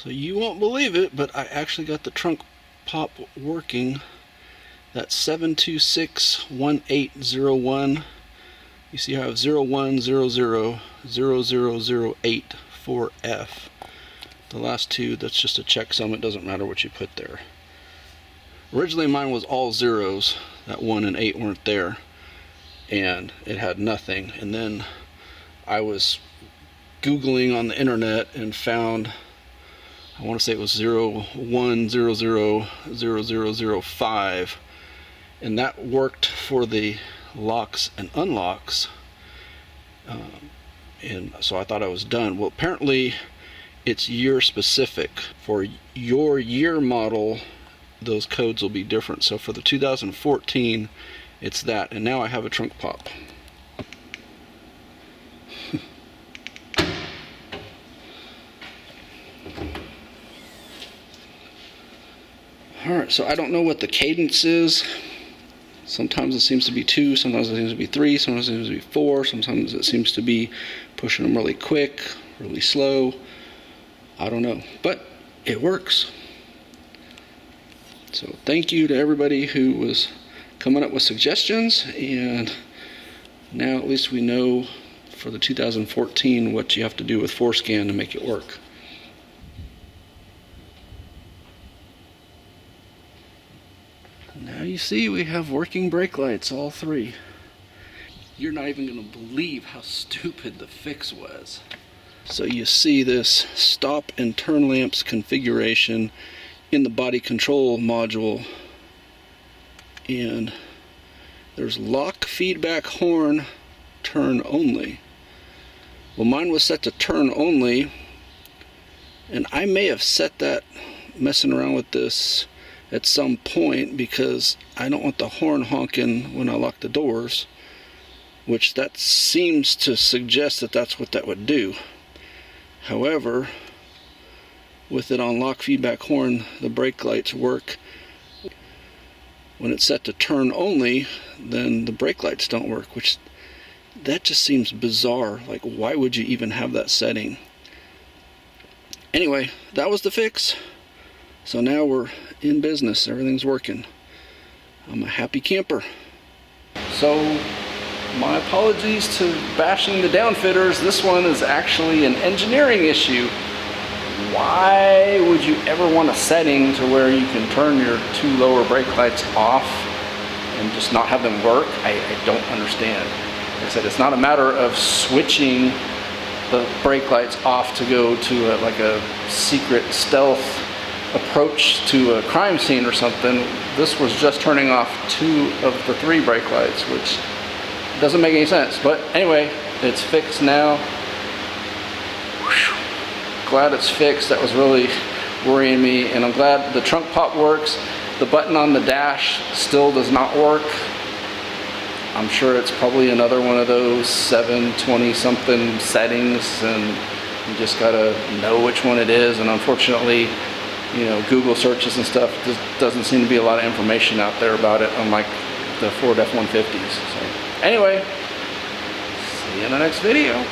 So you won't believe it, but I actually got the trunk pop working. That's 7261801. You see how I have 01000008 for F. The last two, that's just a checksum. It doesn't matter what you put there. Originally mine was all zeros. That 1 and 8 weren't there, and it had nothing. And then I was Googling on the internet and found, I want to say it was 01000005, and that worked for the locks and unlocks. And so I thought I was done. Well, apparently it's year specific. For your year model, those codes will be different. So for the 2014, it's that. And now I have a trunk pop. Alright, so I don't know what the cadence is. Sometimes it seems to be 2, sometimes it seems to be 3, sometimes it seems to be 4, sometimes it seems to be pushing them really quick, really slow. I don't know, but it works. So thank you to everybody who was coming up with suggestions, and now at least we know for the 2014 what you have to do with Forscan to make it work. Now you see we have working brake lights, all 3. You're not even going to believe how stupid the fix was. So you see this stop and turn lamps configuration in the body control module, and there's lock feedback horn turn only. Well, mine was set to turn only, and I may have set that messing around with this at some point because I don't want the horn honking when I lock the doors, which that seems to suggest that that's what that would do. However, with it on lock feedback horn, the brake lights work. When it's set to turn only, then the brake lights don't work, which that just seems bizarre. Like, why would you even have that setting? Anyway, that was the fix. So now we're in business, everything's working. I'm a happy camper. So my apologies to bashing the downfitters. This one is actually an engineering issue. Why would you ever want a setting to where you can turn your 2 lower brake lights off and just not have them work? I don't understand. Like I said, it's not a matter of switching the brake lights off to go to like a secret stealth approach to a crime scene or something. This was just turning off 2 of the 3 brake lights, which doesn't make any sense. But anyway, it's fixed now. Whew. Glad it's fixed. That was really worrying me, and I'm glad the trunk pop works. The button on the dash still does not work. I'm sure it's probably another one of those 720 something settings, and you just gotta know which one it is. And unfortunately, you know, Google searches and stuff, just doesn't seem to be a lot of information out there about it, unlike the Ford F-150s. So anyway, see you in the next video.